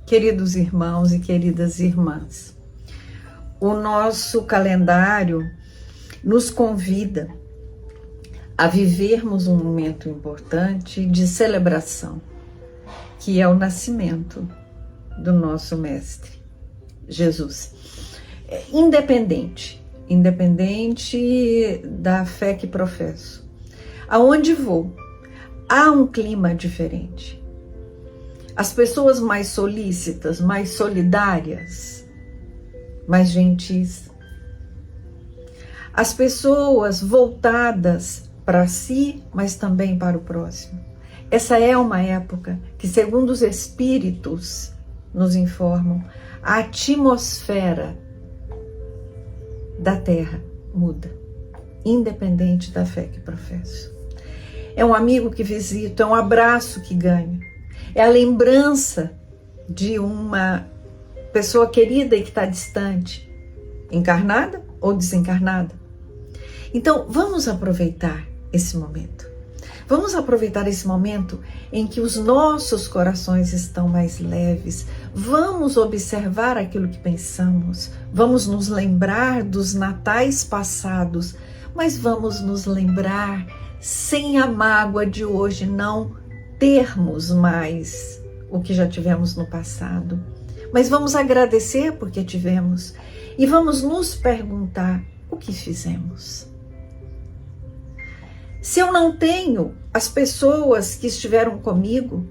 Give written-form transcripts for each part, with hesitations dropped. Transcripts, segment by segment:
Queridos irmãos e queridas irmãs, o nosso calendário nos convida a vivermos um momento importante de celebração, que é o nascimento do nosso Mestre, Jesus. Independente da fé que professo. Aonde vou, há um clima diferente. As pessoas mais solícitas, mais solidárias, mais gentis. As pessoas voltadas para si, mas também para o próximo. Essa é uma época que, segundo os espíritos nos informam, a atmosfera da Terra muda, independente da fé que professo. É um amigo que visito, é um abraço que ganho, é a lembrança de uma pessoa querida e que está distante, encarnada ou desencarnada. Então, vamos aproveitar esse momento. Vamos aproveitar esse momento em que os nossos corações estão mais leves. Vamos observar aquilo que pensamos. Vamos nos lembrar dos natais passados, mas vamos nos lembrar sem a mágoa de hoje não termos mais o que já tivemos no passado. Mas vamos agradecer porque tivemos e vamos nos perguntar o que fizemos. Se eu não tenho as pessoas que estiveram comigo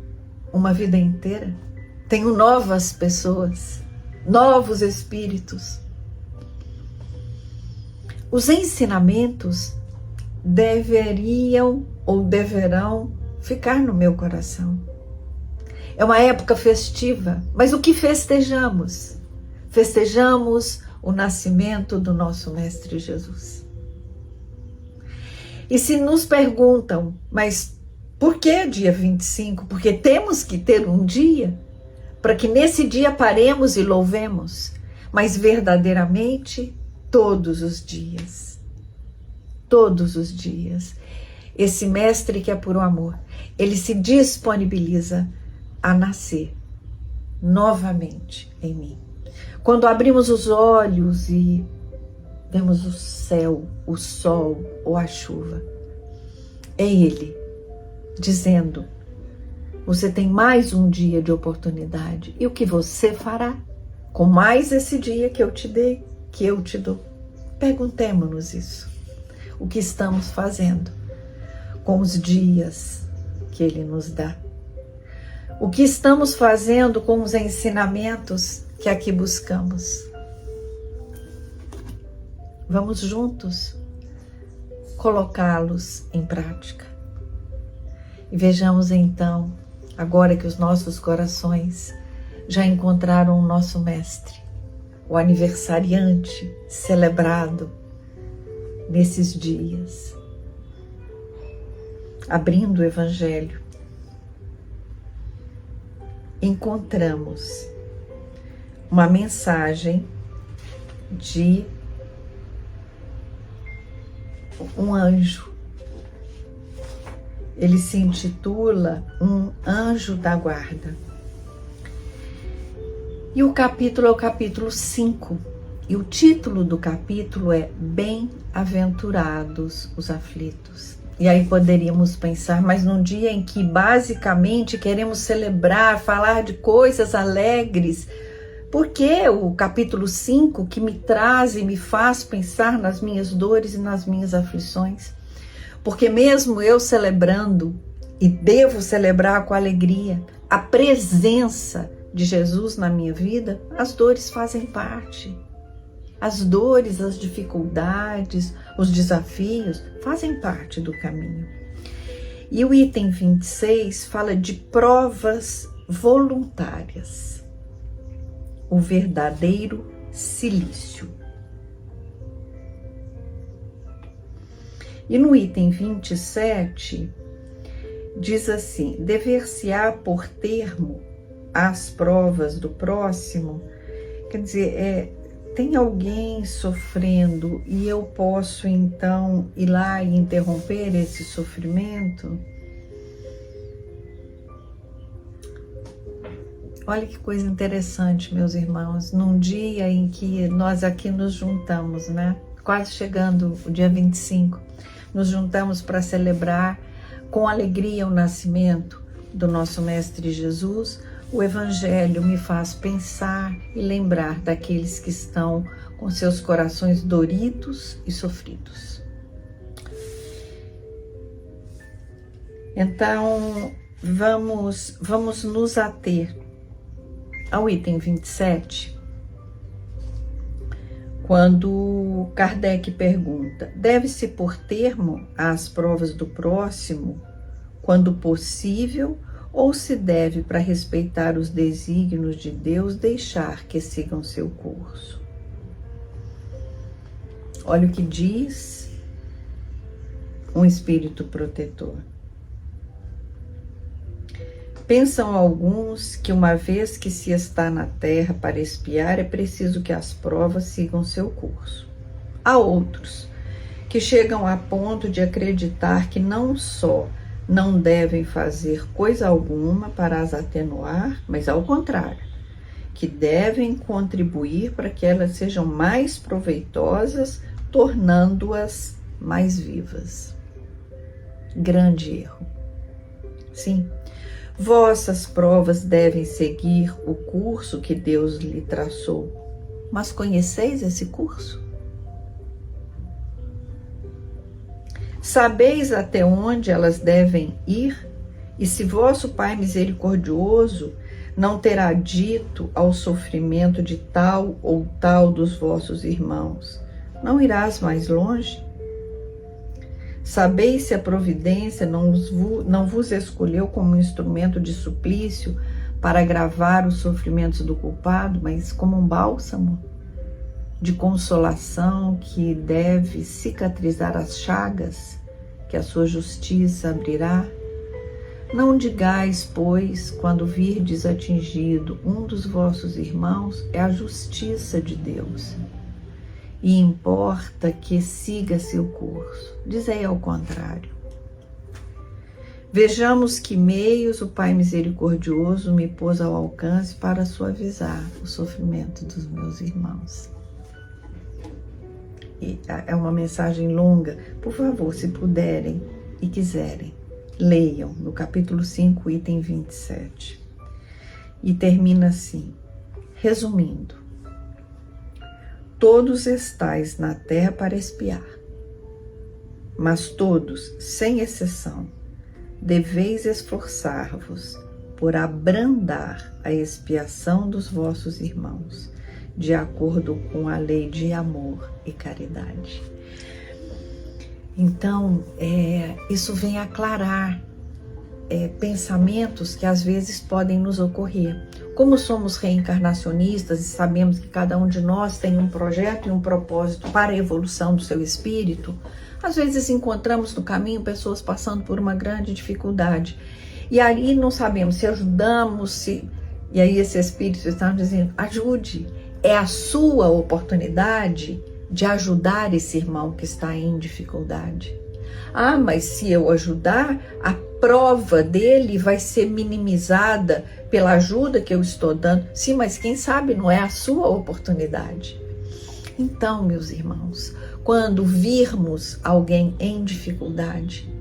uma vida inteira, tenho novas pessoas, novos espíritos. Os ensinamentos deveriam ou deverão ficar no meu coração. É uma época festiva, mas o que festejamos? Festejamos o nascimento do nosso Mestre Jesus. E se nos perguntam, mas por que dia 25? Porque temos que ter um dia para que nesse dia paremos e louvemos, mas verdadeiramente todos os dias. Todos os dias. Esse Mestre que é puro amor, ele se disponibiliza a nascer novamente em mim. Quando abrimos os olhos e vemos o céu, o sol ou a chuva, é Ele dizendo: você tem mais um dia de oportunidade. E o que você fará com mais esse dia que eu te dei, que eu te dou? Perguntemo-nos isso. O que estamos fazendo com os dias que Ele nos dá? O que estamos fazendo com os ensinamentos que aqui buscamos? Vamos juntos colocá-los em prática. E vejamos então, agora que os nossos corações já encontraram o nosso Mestre, o aniversariante celebrado nesses dias, abrindo o Evangelho, encontramos uma mensagem de um anjo. Ele se intitula Um Anjo da Guarda. E o capítulo é o capítulo 5. E o título do capítulo é Bem-aventurados os aflitos. E aí poderíamos pensar, mas num dia em que basicamente queremos celebrar, falar de coisas alegres, por que o capítulo 5 que me traz e me faz pensar nas minhas dores e nas minhas aflições? Porque mesmo eu celebrando, e devo celebrar com alegria, a presença de Jesus na minha vida, as dores fazem parte. As dores, as dificuldades, os desafios fazem parte do caminho. E o item 26 fala de provas voluntárias. O verdadeiro cilício. E no item 27, diz assim: dever-se-á por termo às provas do próximo. Quer dizer, tem alguém sofrendo e eu posso então ir lá e interromper esse sofrimento? Olha que coisa interessante, meus irmãos, num dia em que nós aqui nos juntamos, né? Quase chegando o dia 25, nos juntamos para celebrar com alegria o nascimento do nosso Mestre Jesus. O Evangelho me faz pensar e lembrar daqueles que estão com seus corações doridos e sofridos. Então, vamos nos ater ao item 27, quando Kardec pergunta: deve-se pôr termo às provas do próximo quando possível, ou se deve, para respeitar os desígnios de Deus, deixar que sigam seu curso? Olha o que diz um espírito protetor. Pensam alguns que, uma vez que se está na terra para expiar, é preciso que as provas sigam seu curso. Há outros que chegam a ponto de acreditar que não só não devem fazer coisa alguma para as atenuar, mas ao contrário, que devem contribuir para que elas sejam mais proveitosas, tornando-as mais vivas. Grande erro. Sim. Vossas provas devem seguir o curso que Deus lhe traçou. Mas conheceis esse curso? Sabeis até onde elas devem ir? E se vosso Pai misericordioso não terá dito ao sofrimento de tal ou tal dos vossos irmãos, não irás mais longe? Sabeis se a providência não vos escolheu como instrumento de suplício para agravar os sofrimentos do culpado, mas como um bálsamo de consolação que deve cicatrizar as chagas que a sua justiça abrirá? Não digais, pois, quando virdes atingido um dos vossos irmãos, é a justiça de Deus, e importa que siga seu curso. Dizei ao contrário. Vejamos que meios o Pai misericordioso me pôs ao alcance para suavizar o sofrimento dos meus irmãos. E é uma mensagem longa. Por favor, se puderem e quiserem, leiam no capítulo 5, item 27. E termina assim: resumindo, todos estais na terra para expiar, mas todos, sem exceção, deveis esforçar-vos por abrandar a expiação dos vossos irmãos, de acordo com a lei de amor e caridade. Então, isso vem aclarar pensamentos que às vezes podem nos ocorrer. Como somos reencarnacionistas e sabemos que cada um de nós tem um projeto e um propósito para a evolução do seu espírito, às vezes encontramos no caminho pessoas passando por uma grande dificuldade. E aí não sabemos se ajudamos, e aí esse espírito está dizendo: ajude, é a sua oportunidade de ajudar esse irmão que está em dificuldade. Ah, mas se eu ajudar, a prova dele vai ser minimizada pela ajuda que eu estou dando. Sim, mas quem sabe não é a sua oportunidade. Então, meus irmãos, quando virmos alguém em dificuldade,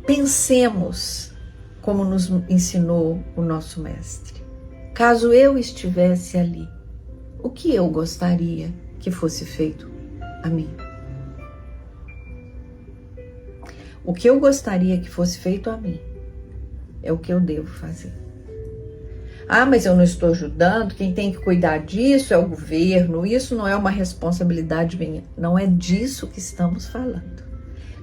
pensemos como nos ensinou o nosso mestre. Caso eu estivesse ali, o que eu gostaria que fosse feito a mim? O que eu gostaria que fosse feito a mim é o que eu devo fazer. Ah, mas eu não estou ajudando, quem tem que cuidar disso é o governo, isso não é uma responsabilidade minha. Não é disso que estamos falando.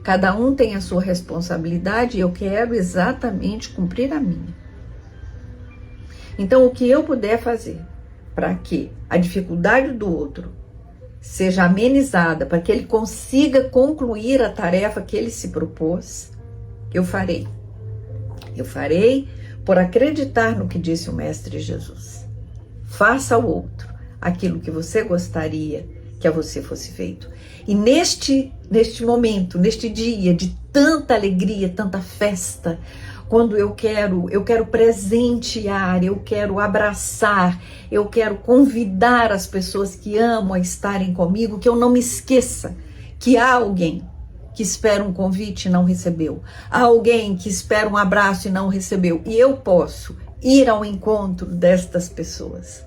Cada um tem a sua responsabilidade e eu quero exatamente cumprir a minha. Então, o que eu puder fazer para que a dificuldade do outro seja amenizada, para que ele consiga concluir a tarefa que ele se propôs, eu farei. Eu farei por acreditar no que disse o Mestre Jesus. Faça ao outro aquilo que você gostaria que a você fosse feito. E neste momento, neste dia de tanta alegria, tanta festa, quando eu quero presentear, eu quero abraçar, eu quero convidar as pessoas que amo a estarem comigo, que eu não me esqueça que há alguém que espera um convite e não recebeu, há alguém que espera um abraço e não recebeu, e eu posso ir ao encontro destas pessoas.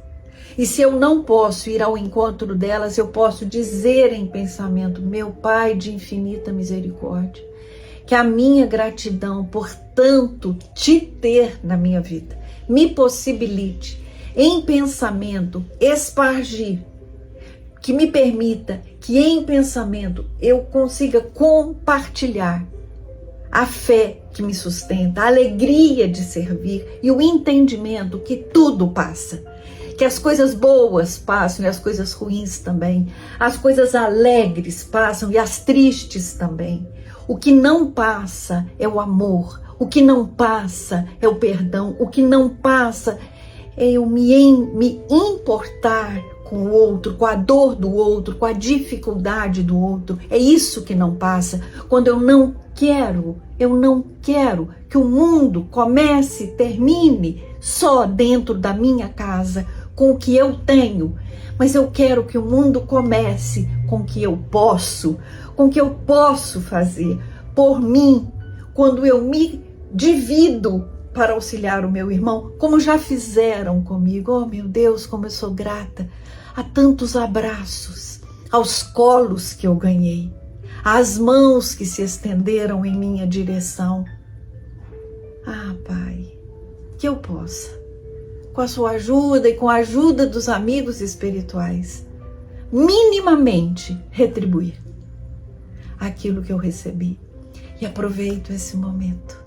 E se eu não posso ir ao encontro delas, eu posso dizer em pensamento: meu Pai de infinita misericórdia, que a minha gratidão por tanto te ter na minha vida me possibilite, em pensamento, espargir, que me permita que em pensamento eu consiga compartilhar a fé que me sustenta, a alegria de servir e o entendimento que tudo passa. Que as coisas boas passam e as coisas ruins também. As coisas alegres passam e as tristes também. O que não passa é o amor. O que não passa é o perdão. O que não passa é eu me importar com o outro, com a dor do outro, com a dificuldade do outro. É isso que não passa. Quando eu não quero que o mundo comece e termine só dentro da minha casa, com o que eu tenho, mas eu quero que o mundo comece com o que eu posso, com o que eu posso fazer por mim, quando eu me divido para auxiliar o meu irmão, como já fizeram comigo. Oh, meu Deus, como eu sou grata a tantos abraços, aos colos que eu ganhei, às mãos que se estenderam em minha direção. Ah, Pai, que eu possa, com a sua ajuda e com a ajuda dos amigos espirituais, minimamente retribuir aquilo que eu recebi. E aproveito esse momento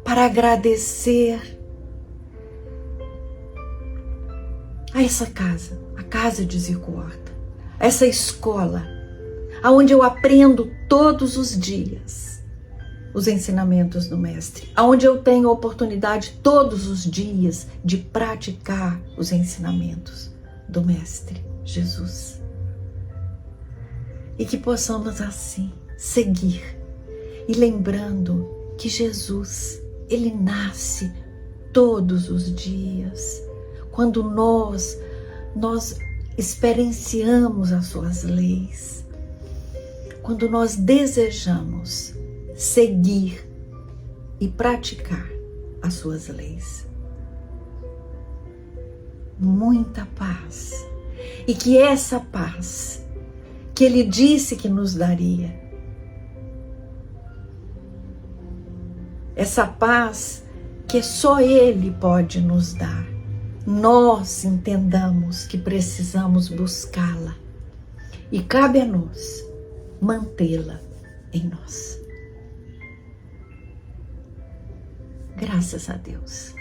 para agradecer a essa casa, a casa de Zico Horta, essa escola, onde eu aprendo todos os dias os ensinamentos do Mestre, onde eu tenho a oportunidade todos os dias de praticar os ensinamentos do Mestre Jesus. E que possamos assim seguir e lembrando que Jesus, ele nasce todos os dias, quando nós experienciamos as suas leis, quando nós desejamos seguir e praticar as suas leis. Muita paz. E que essa paz que ele disse que nos daria, essa paz que só ele pode nos dar, nós entendamos que precisamos buscá-la e cabe a nós mantê-la em nós. Graças a Deus.